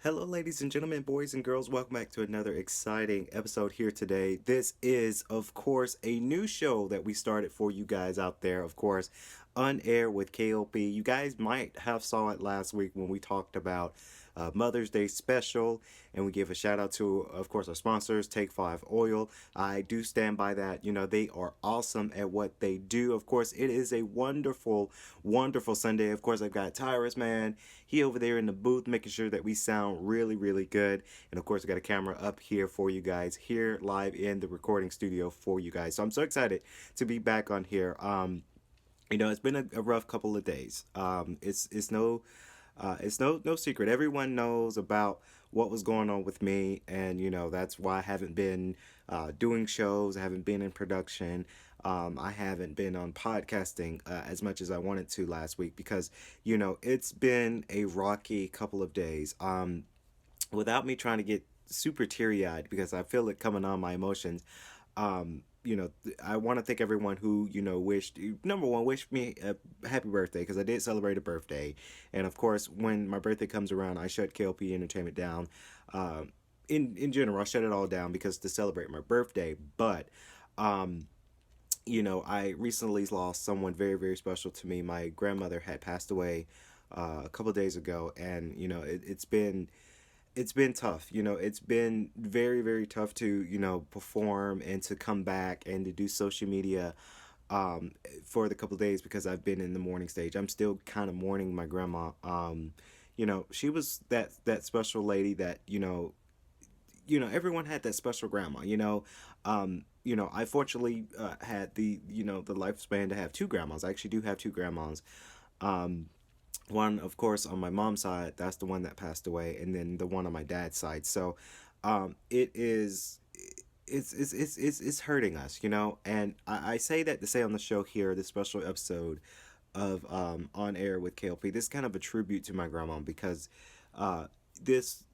Hello, ladies and gentlemen, boys and girls. Welcome back to another exciting episode here today. This is, of course, a new show that we started for you guys out there. Of course, on air with K.L.P. You guys might have saw it last week when we talked about Mother's Day special, and we give a shout out to, of course, our sponsors, Take Five Oil. I do stand by that. They are awesome at what they do. Of course, it is a wonderful, wonderful Sunday. Of course, I've got Tyrus, man. He over there in the booth making sure that we sound really, really good. And of course, I got a camera up here for you guys, here live in the recording studio for you guys. So I'm so excited to be back on here. It's been a rough couple of days. It's no secret. Everyone knows about what was going on with me, and that's why I haven't been doing shows. I haven't been in production. I haven't been on podcasting as much as I wanted to last week because it's been a rocky couple of days. Without me trying to get super teary eyed because I feel it coming on my emotions. I want to thank everyone who wished, number one, wished me a happy birthday because I did celebrate a birthday, and of course, when my birthday comes around, I shut KLP Entertainment down. In general, I shut it all down because to celebrate my birthday, but. Um, I recently lost someone very, very special to me. My grandmother had passed away a couple of days ago, and it's been tough. It's been very, very tough to perform and to come back and to do social media for the couple of days because I've been in the mourning stage. I'm still kind of mourning my grandma. She was that special lady that everyone had that special grandma. I fortunately had the lifespan to have two grandmas. I actually do have two grandmas. Um, One, of course, on my mom's side, that's the one that passed away, and then the one on my dad's side. So, it is. It's hurting us, and I say that to say on the show here, this special episode of On Air with KLP, this is kind of a tribute to my grandma because uh, this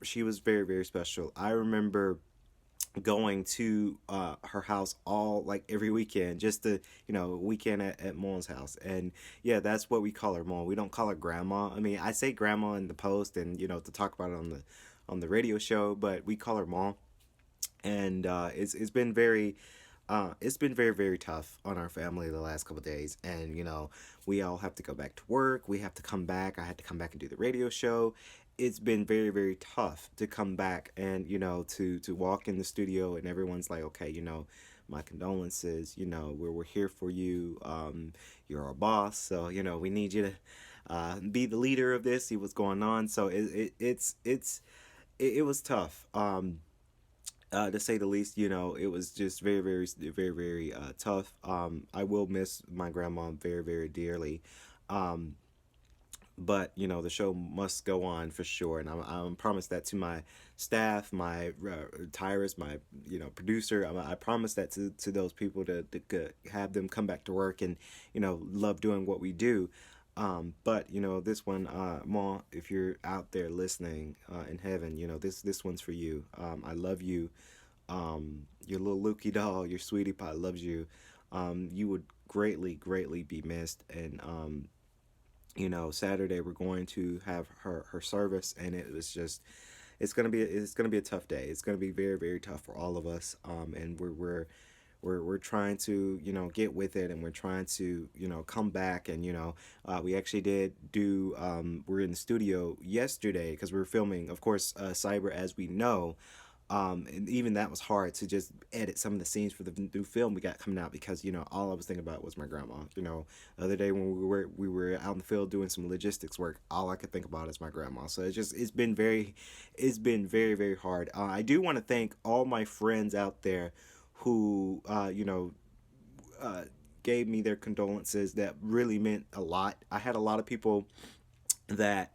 she was very, very special. I remember going to her house all like every weekend just to weekend at mom's house, and yeah, that's what we call her, mom. We don't call her grandma. I mean, I say grandma in the post and to talk about it on the radio show, but we call her mom. And it's been very, very tough on our family the last couple of days, and we all have to go back to work. We have to come back. I had to come back and do the radio show. It's been very, very tough to come back and to walk in the studio and everyone's like, okay, my condolences. We're here for you. You're our boss, so we need you to be the leader of this. See what's going on. So it was tough. To say the least. It was just very, very, very, very tough. I will miss my grandma very, very dearly. Um, but the show must go on for sure, and I'm promised that to my staff, my Tyrus, my producer. I promise that to those people to have them come back to work and love doing what we do. But this one, Ma, if you're out there listening in heaven, this one's for you. I love you. Your little Lukey doll, your sweetie pie loves you. You would greatly, greatly be missed. And Saturday we're going to have her service, and it was just it's gonna be a tough day. It's gonna be very, very tough for all of us. And we're trying to get with it, and we're trying to come back, and we actually did do we're in the studio yesterday because we were filming, of course, cyber, as we know. And even that was hard to just edit some of the scenes for the new film we got coming out because all I was thinking about was my grandma. The other day when we were out in the field doing some logistics work, all I could think about is my grandma. So it's been very, very hard. I do want to thank all my friends out there who uh, gave me their condolences. That really meant a lot. I had a lot of people that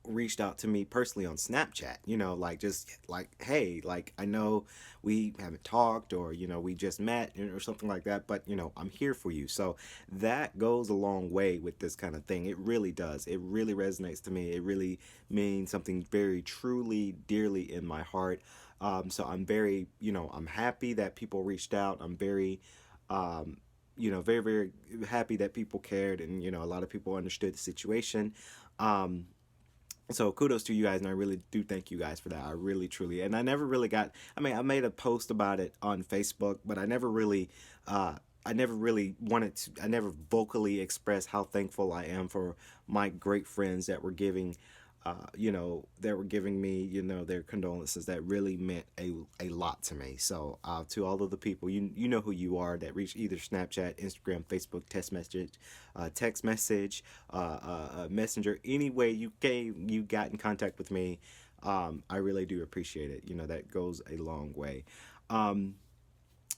reached out to me personally on Snapchat, like just like, hey, like I know we haven't talked, or we just met or something like that, but I'm here for you. So that goes a long way with this kind of thing. It really does. It really resonates to me. It really means something very truly dearly in my heart. So I'm very, I'm happy that people reached out. I'm very very, very happy that people cared, and a lot of people understood the situation. um So kudos to you guys, and I really do thank you guys for that. I really truly, and I never really got, I mean, I made a post about it on Facebook, but uh I never really wanted to, I never vocally expressed how thankful I am for my great friends that were giving, that were giving me, their condolences. That really meant a lot to me. So to all of the people, you know who you are, that reach either Snapchat, Instagram, Facebook, text message, messenger, any way you got in contact with me. I really do appreciate it. That goes a long way. Um,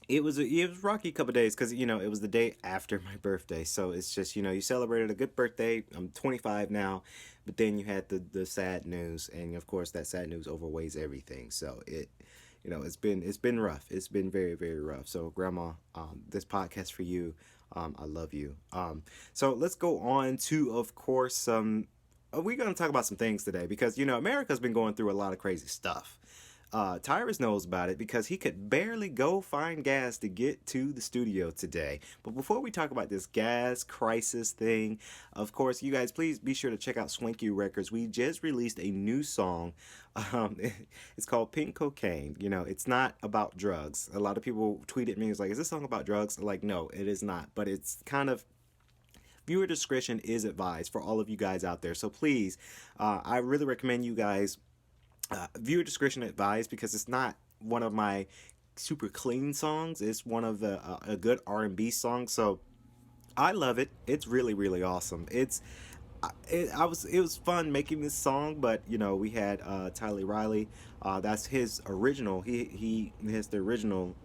it was rocky couple days because it was the day after my birthday, so it's just you celebrated a good birthday. I'm 25 now, but then you had the sad news, and of course that sad news overweighs everything. So it's been rough. It's been very very rough. So grandma, this podcast for you. I love you. So let's go on to, of course, some. We're gonna talk about some things today because America's been going through a lot of crazy stuff. Tyrus knows about it because he could barely go find gas to get to the studio today. But before we talk about this gas crisis thing, of course, you guys, please be sure to check out Swanky Records. We just released a new song. Um, it's called Pink Cocaine. It's not about drugs. A lot of people tweet at me, it's like, is this song about drugs? Like, no, it is not. But it's kind of, viewer discretion is advised for all of you guys out there. So please, I really recommend you guys, viewer discretion advised, because it's not one of my super clean songs. It's one of a good R&B song. So I love it. It's really really awesome. It was fun making this song, but we had Tyler Riley. That's his original. He has the original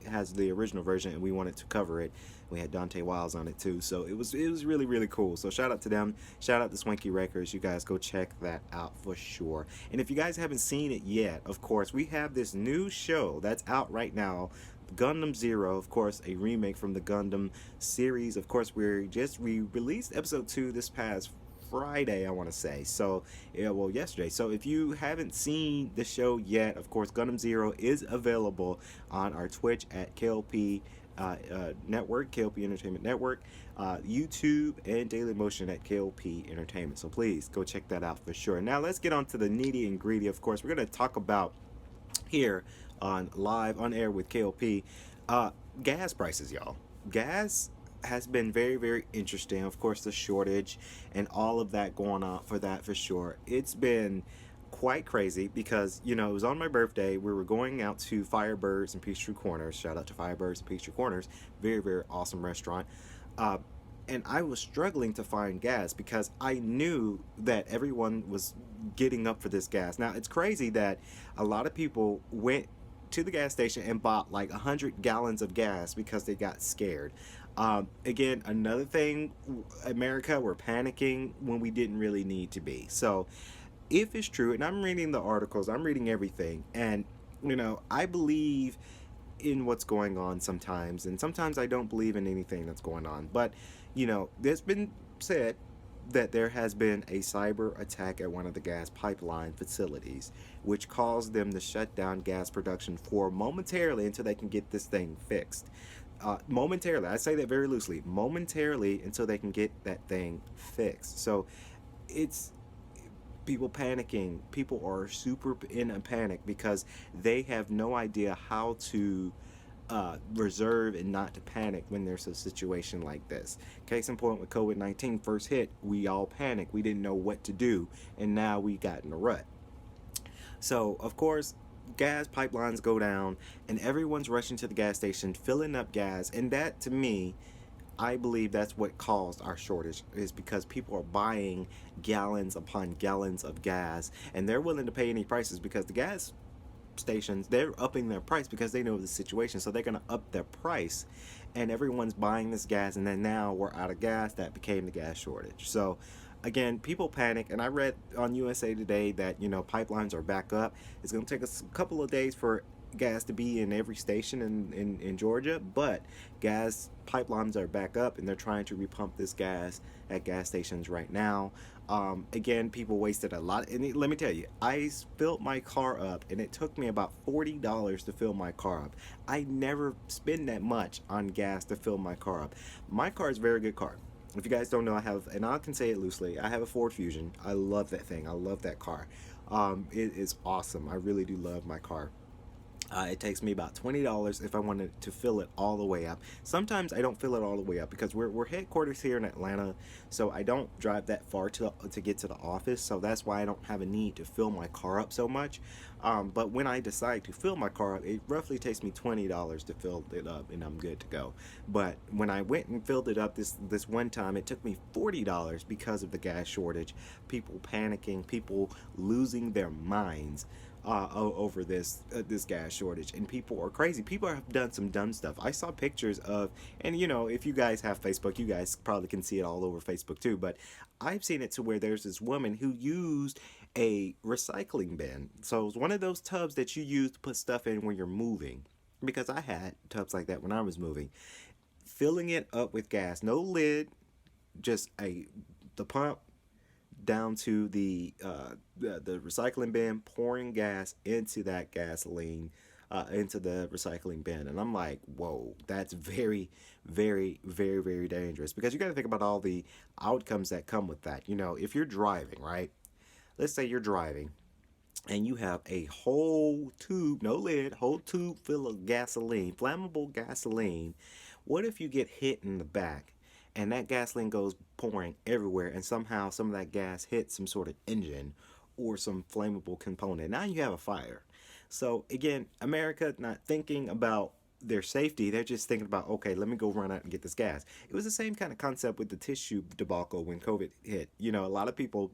version, and we wanted to cover it. We had Dante Wiles on it too, so it was really really cool. So shout out to them. Shout out to Swanky Records. You guys go check that out for sure. And if you guys haven't seen it yet, of course we have this new show that's out right now. Gundam Zero, of course, a remake from the Gundam series. Of course, we released episode 2 this past Friday, I want to say. So, yeah, well, yesterday. So, if you haven't seen the show yet, of course, Gundam Zero is available on our Twitch at K.L.P. Network, K.L.P. Entertainment Network, YouTube, and Daily Motion at K.L.P. Entertainment. So, please go check that out for sure. Now, let's get on to the needy and greedy. Of course, we're going to talk about here on live on air with K.L.P. Uh, gas prices, y'all. Gas has been very very interesting. Of course, the shortage and all of that going on for that for sure. It's been quite crazy because it was on my birthday. We were going out to Firebirds and Peachtree Corners. Shout out to Firebirds and Peachtree Corners. Very very awesome restaurant. Uh, and I was struggling to find gas because I knew that everyone was getting up for this gas. Now it's crazy that a lot of people went to the gas station and bought like 100 gallons of gas because they got scared. Again, another thing, America, we're panicking when we didn't really need to be. So if it's true, and I'm reading the articles, I'm reading everything, and I believe in what's going on sometimes, and sometimes I don't believe in anything that's going on. But there's been said that there has been a cyber attack at one of the gas pipeline facilities, which caused them to shut down gas production for momentarily until they can get this thing fixed. Momentarily, I say that very loosely, momentarily until they can get that thing fixed. So it's people panicking. People are super in a panic because they have no idea how to reserve and not to panic when there's a situation like this. Case in point, with COVID-19 first hit, we all panicked. We didn't know what to do, and now we got in a rut. So, of course, gas pipelines go down, and everyone's rushing to the gas station, filling up gas, and that to me, I believe that's what caused our shortage, is because people are buying gallons upon gallons of gas, and they're willing to pay any prices because the gas stations, they're upping their price because they know the situation, so they're going to up their price, and everyone's buying this gas, and then now we're out of gas. That became the gas shortage. So again, people panic, and I read on USA Today that pipelines are back up. It's going to take us a couple of days for gas to be in every station in Georgia, but gas pipelines are back up, and they're trying to repump this gas at gas stations right now. Again, people wasted a lot, and let me tell you, I filled my car up, and it took me about $40 to fill my car up. I never spend that much on gas to fill my car up. My car is a very good car. If you guys don't know, I have, and I can say it loosely, I have a Ford Fusion. I love that thing. I love that car. It is awesome. I really do love my car. It takes me about $20 if I wanted to fill it all the way up. Sometimes I don't fill it all the way up because we're headquarters here in Atlanta, so I don't drive that far to get to the office. So that's why I don't have a need to fill my car up so much. But when I decide to fill my car up, it roughly takes me $20 to fill it up, and I'm good to go. But when I went and filled it up this one time, it took me $40 because of the gas shortage. People panicking, people losing their minds over this gas shortage, and people are crazy. People have done some dumb stuff. I saw pictures of, and if you guys have Facebook, you guys probably can see it all over Facebook too. But I've seen it to where there's this woman who used a recycling bin. So it's one of those tubs that you use to put stuff in when you're moving. Because I had tubs like that when I was moving, filling it up with gas, no lid, just a the pump down to the recycling bin, pouring gas into that gasoline, into the recycling bin. And I'm like, whoa, that's very, very, very, very dangerous, because you got to think about all the outcomes that come with that. If you're driving, right? Let's say you're driving and you have a whole tube, no lid, whole tube full of gasoline, flammable gasoline. What if you get hit in the back and that gasoline goes pouring everywhere, and somehow some of that gas hits some sort of engine or some flammable component? Now you have a fire. So again, America not thinking about their safety. They're just thinking about, okay, let me go run out and get this gas. It was the same kind of concept with the tissue debacle when COVID hit. A lot of people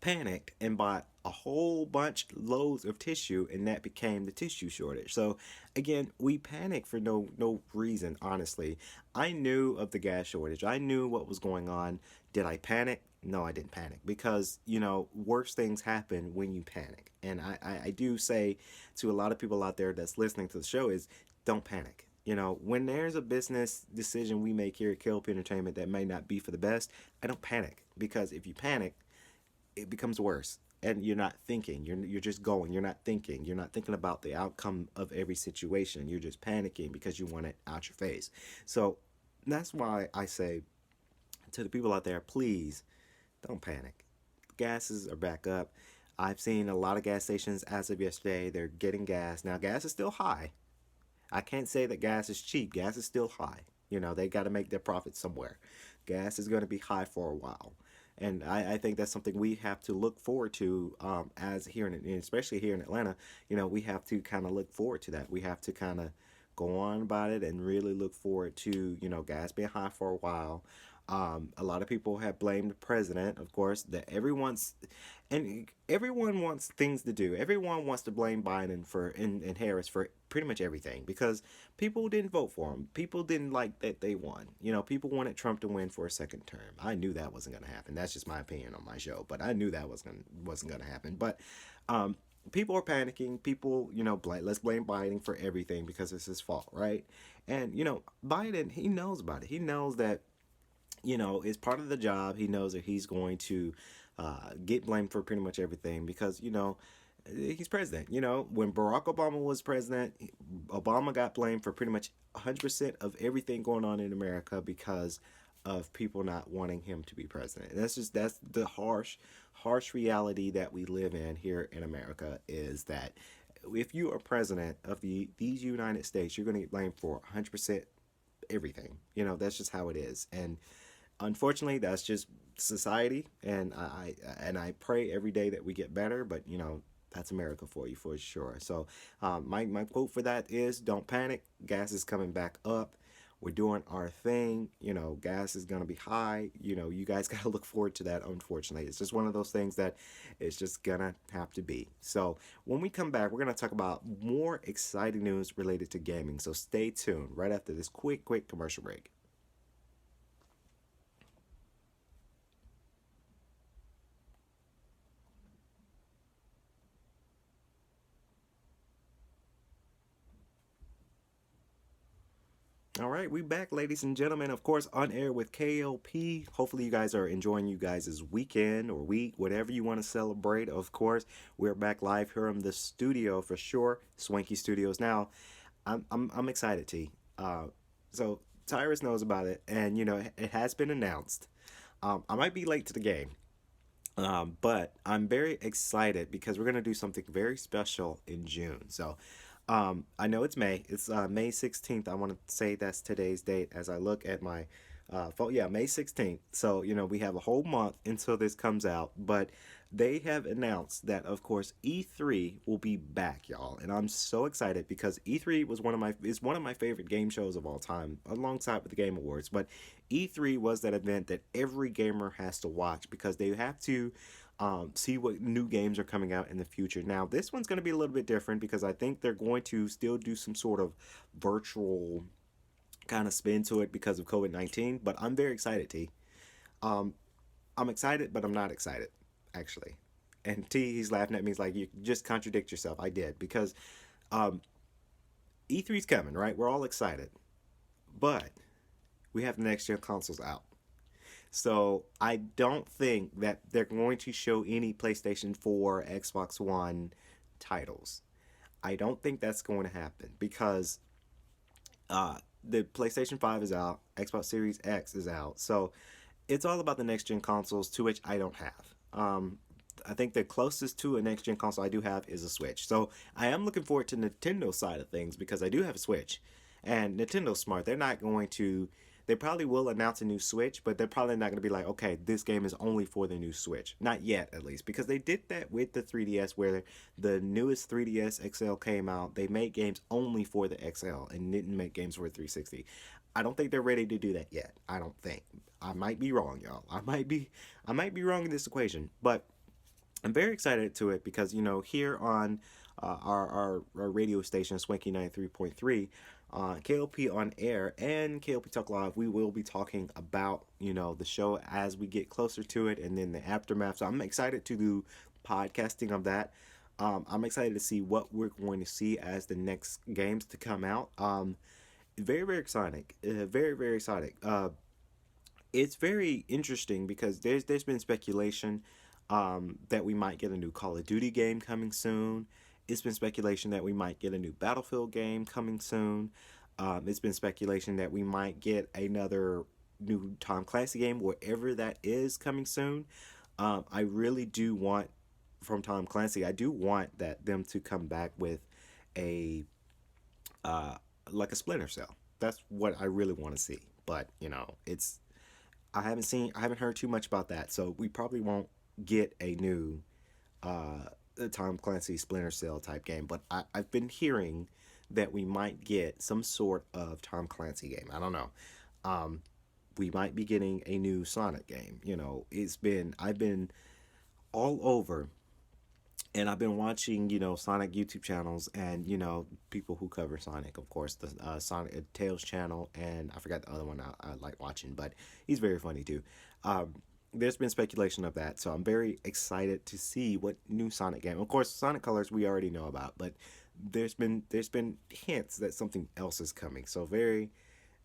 panicked and bought a whole bunch loads of tissue, and that became the tissue shortage. So again, we panicked for no reason. Honestly, I knew of the gas shortage, I knew what was going on. Did I panic? No, I didn't panic, because worse things happen when you panic. And I do say to a lot of people out there that's listening to the show is, don't panic. When there's a business decision we make here at K.L.P Entertainment that may not be for the best, I don't panic, because if you panic, it becomes worse, and you're not thinking. You're just going. You're not thinking about the outcome of every situation. You're just panicking because you want it out your face. So that's why I say to the people out there, please don't panic. Gases are back up. I've seen a lot of gas stations as of yesterday. They're getting gas. Now gas is still high. I can't say that gas is cheap. Gas is still high. They got to make their profit somewhere. Gas is going to be high for a while. And I think that's something we have to look forward to, as here especially here in Atlanta. We have to kind of look forward to that. We have to kind of go on about it and really look forward to, gas being high for a while. A lot of people have blamed the president, of course, that everyone wants things to do. Everyone wants to blame Biden and Harris for pretty much everything, because people didn't vote for them. People didn't like that they won. People wanted Trump to win for a second term. I knew that wasn't going to happen. That's just my opinion on my show, but I knew that wasn't going to happen. But people are panicking. People, let's blame Biden for everything because it's his fault, right? And Biden, he knows about it. He knows that it's part of the job. He knows that he's going to get blamed for pretty much everything, because he's president. When Barack Obama was president, Obama got blamed for pretty much 100% of everything going on in America because of people not wanting him to be president. That's the harsh reality that we live in here in America, is that if you are president of these United States, you're going to get blamed for 100% everything. That's just how it is. And unfortunately, that's just society. And I pray every day that we get better. But that's America for you, for sure. So my quote for that is, don't panic. Gas is coming back up. We're doing our thing. Gas is going to be high. You guys got to look forward to that. Unfortunately, it's just one of those things that it's just going to have to be. So when we come back, we're going to talk about more exciting news related to gaming. So stay tuned right after this quick commercial break. All right, we back, ladies and gentlemen. Of course, on air with K.L.P. Hopefully, you guys are enjoying you guys' weekend or week, whatever you want to celebrate. Of course, we're back live here in the studio for sure, Swanky Studios. Now, I'm excited, T. So Tyrus knows about it, and it has been announced. I might be late to the game, but I'm very excited because we're gonna do something very special in June. So, I know it's May. It's May 16th. I want to say that's today's date as I look at my phone. Yeah, May 16th. So, we have a whole month until this comes out. But they have announced that, of course, E3 will be back, y'all. And I'm so excited because E3 was one of my favorite game shows of all time, alongside with the Game Awards. But E3 was that event that every gamer has to watch because they have to see what new games are coming out in the future. Now, this one's going to be a little bit different because I think they're going to still do some sort of virtual kind of spin to it because of COVID-19. But I'm very excited, T. Um, I'm excited, but I'm not excited, actually. And T, he's laughing at me. He's like, "You just contradict yourself." I did because um, E3's coming, right? We're all excited, but we have the next gen consoles out. So I don't think that they're going to show any PlayStation 4, Xbox One titles. I don't think that's going to happen because the PlayStation 5 is out, Xbox Series X is out. So it's all about the next gen consoles, to which I don't have. I think the closest to a next gen console I do have is a Switch. So I am looking forward to Nintendo's side of things because I do have a Switch. And Nintendo's smart. They're not going to. They probably will announce a new Switch, but they're probably not going to be like, okay, this game is only for the new Switch. Not yet, at least, because they did that with the 3DS, where the newest 3DS XL came out. They made games only for the XL and didn't make games for the 360. I don't think they're ready to do that yet. I don't think. I might be wrong, y'all. I might be wrong in this equation, but I'm very excited to it because here on our radio station Swanky 93.3, K.L.P on air and K.L.P Talk Live, we will be talking about the show as we get closer to it and then the aftermath. So I'm excited to do podcasting of that. I'm excited to see what we're going to see as the next games to come out. Very very exciting, very very exciting. It's very interesting because there's been speculation that we might get a new Call of Duty game coming soon. It's been speculation that we might get a new Battlefield game coming soon. It's been speculation that we might get another new Tom Clancy game, wherever that is, coming soon. I really do want from Tom Clancy. I do want that them to come back with a uh, like a Splinter Cell. That's what I really want to see. But it's I haven't heard too much about that, so we probably won't get a new uh, Tom Clancy Splinter Cell type game. But I've been hearing that we might get some sort of Tom Clancy game. I don't know. Um, we might be getting a new Sonic game. I've been all over and I've been watching, Sonic YouTube channels and, people who cover Sonic, of course, the Sonic Tales channel, and I forgot the other one I like watching, but he's very funny too. Um, there's been speculation of that, so I'm very excited to see what new Sonic game. Of course, Sonic Colors we already know about, but there's been hints that something else is coming. So very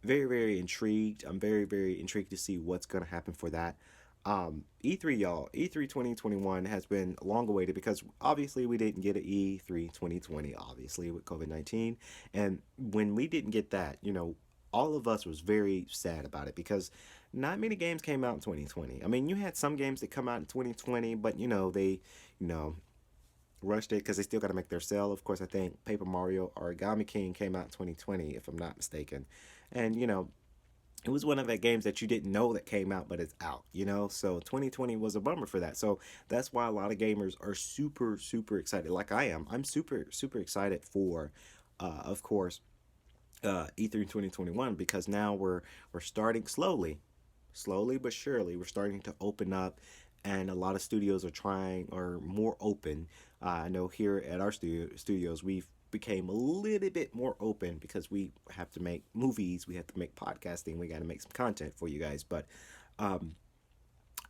very very intrigued. I'm very very intrigued to see what's going to happen for that. E3, y'all, E3 2021 has been long awaited because obviously we didn't get an E3 2020, obviously, with COVID-19. And when we didn't get that, all of us was very sad about it because not many games came out in 2020. I mean, you had some games that come out in 2020, but they, you know, rushed it because they still got to make their sale. Of course, I think Paper Mario Origami King came out in 2020, if I'm not mistaken. And, it was one of the games that you didn't know that came out, but it's out, So 2020 was a bummer for that. So that's why a lot of gamers are super, super excited, like I am. I'm super, super excited for, of course, E3 2021 because now we're starting slowly but surely. We're starting to open up, and a lot of studios are trying or more open. I know here at our studios we've became a little bit more open because we have to make movies, we have to make podcasting, we got to make some content for you guys. But um,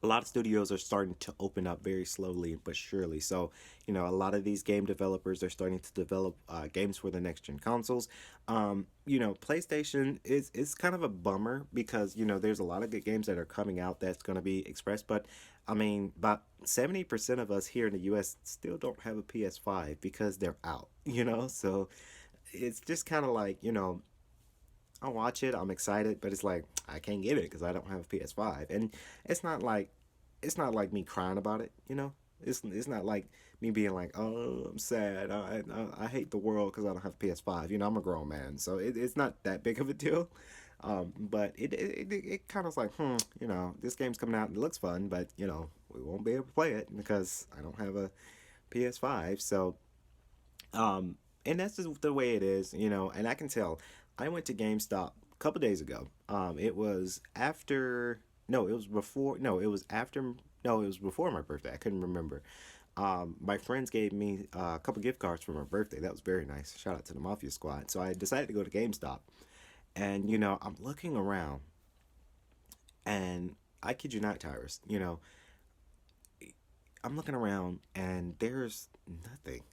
a lot of studios are starting to open up very slowly but surely. So, a lot of these game developers are starting to develop games for the next gen consoles. PlayStation is kind of a bummer because there's a lot of good games that are coming out that's going to be expressed, but I mean, about 70% of us here in the U.S. still don't have a PS5 because they're out. So it's just kind of like I'll watch it. I'm excited, but it's like I can't get it because I don't have a PS5, and it's not like it's not like me crying about it. It's not like me being like, oh, I'm sad. I hate the world because I don't have a PS5. I'm a grown man, so it's not that big of a deal. But it kind of like, this game's coming out and it looks fun, but we won't be able to play it because I don't have a PS5. So and that's just the way it is. And I can tell. I went to GameStop a couple days ago. It was after. No, it was before. No, it was after. No, it was before my birthday. I couldn't remember. My friends gave me a couple gift cards for my birthday. That was very nice. Shout out to the Mafia Squad. So I decided to go to GameStop, and I'm looking around, and I kid you not, Tyrus. I'm looking around, and there's nothing.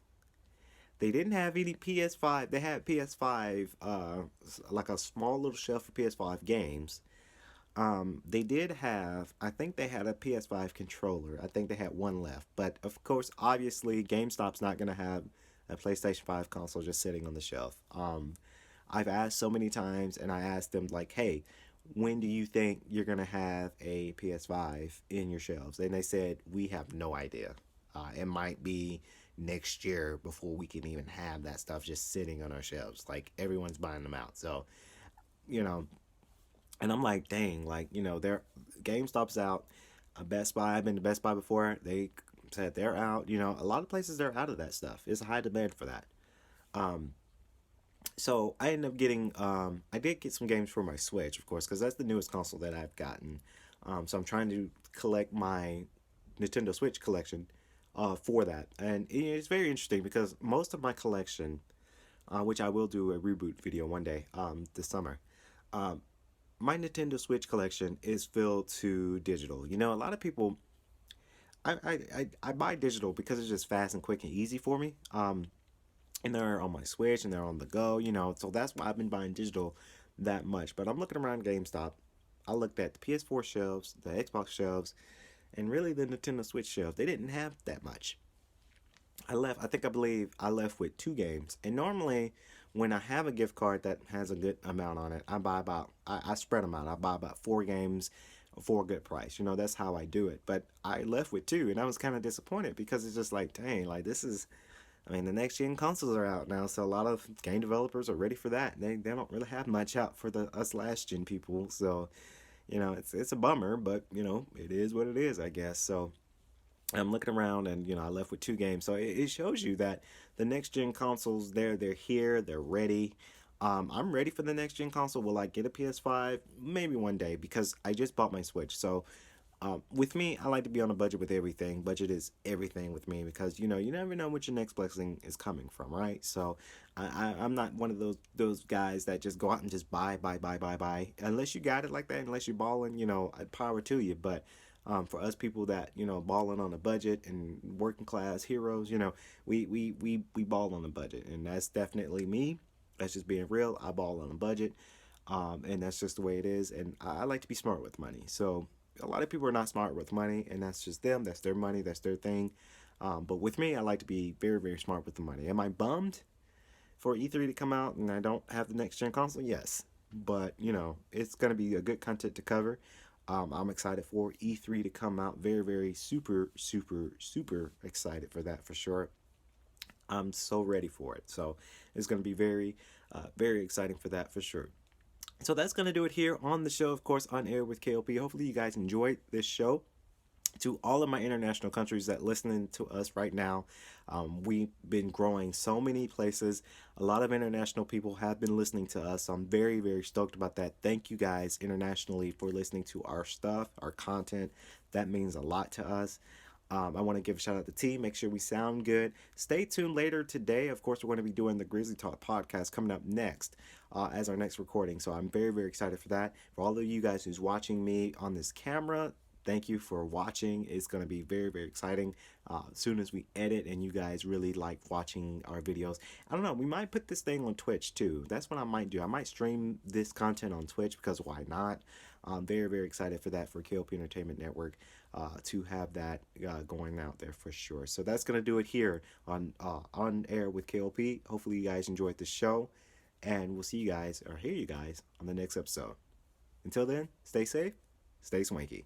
They didn't have any PS5. They had PS5, like a small little shelf for PS5 games. They did have, I think they had a PS5 controller. I think they had one left. But of course, obviously, GameStop's not going to have a PlayStation 5 console just sitting on the shelf. I've asked so many times, and I asked them, like, hey, when do you think you're going to have a PS5 in your shelves? And they said, we have no idea. It might be next year before we can even have that stuff just sitting on our shelves. Like, everyone's buying them out. So, you know, and I'm like, dang, like, they're GameStop's out. Best Buy, I've been to Best Buy before. They said they're out. A lot of places they're out of that stuff. It's a high demand for that. Um, so I ended up getting, I did get some games for my Switch, of course, because that's the newest console that I've gotten. So I'm trying to collect my Nintendo Switch collection for that. And it's very interesting because most of my collection, which I will do a reboot video one day this summer, um, my Nintendo Switch collection is filled to digital. A lot of people, I buy digital because it's just fast and quick and easy for me. And they're on my Switch and they're on the go. So that's why I've been buying digital that much. But I'm looking around GameStop. I looked at the PS4 shelves, the Xbox shelves, and really the Nintendo Switch shelves. They didn't have that much. I believe I left with two games. And normally, when I have a gift card that has a good amount on it, I spread them out. I buy about four games for a good price. That's how I do it. But I left with two, and I was kind of disappointed because it's just like, dang, like this is. I mean, the next gen consoles are out now, so a lot of game developers are ready for that. They don't really have much out for the us last gen people, so it's a bummer, but it is what it is, I guess. So I'm looking around and I left with two games. So it shows you that the next gen consoles they're here, they're ready. I'm ready for the next gen console. Will I get a PS5? Maybe one day because I just bought my Switch. So with me, I like to be on a budget with everything. Budget is everything with me because you never know what your next blessing is coming from, right? So I'm not one of those guys that just go out and just buy. Unless you got it like that, unless you're balling, power to you. But for us people that balling on a budget and working class heroes, we ball on a budget, and that's definitely me. That's just being real. I ball on a budget, and that's just the way it is. And I like to be smart with money. So a lot of people are not smart with money, and that's just them. That's their money. That's their thing. But with me, I like to be very, very smart with the money. Am I bummed for E3 to come out and I don't have the next gen console? Yes, but it's gonna be a good content to cover. I'm excited for E3 to come out. Very, very super, super, super excited for that for sure. I'm so ready for it. So it's gonna be very, very exciting for that for sure. So that's going to do it here on the show, of course, on air with K.L.P. Hopefully, you guys enjoyed this show. To all of my international countries that listening to us right now, we've been growing so many places. A lot of international people have been listening to us. So I'm very, very stoked about that. Thank you guys internationally for listening to our stuff, our content. That means a lot to us. I want to give a shout out to the team. Make sure we sound good. Stay tuned later today. Of course, we're going to be doing the Grizzly Talk podcast coming up next as our next recording. So I'm very, very excited for that. For all of you guys who's watching me on this camera, thank you for watching. It's going to be very, very exciting as soon as we edit and you guys really like watching our videos. I don't know. We might put this thing on Twitch too. That's what I might do. I might stream this content on Twitch because why not? I'm very, very excited for that for K.L.P Entertainment Network to have that going out there for sure. So that's going to do it here on air with K.L.P. Hopefully you guys enjoyed the show. And we'll see you guys or hear you guys on the next episode. Until then, stay safe, stay swanky.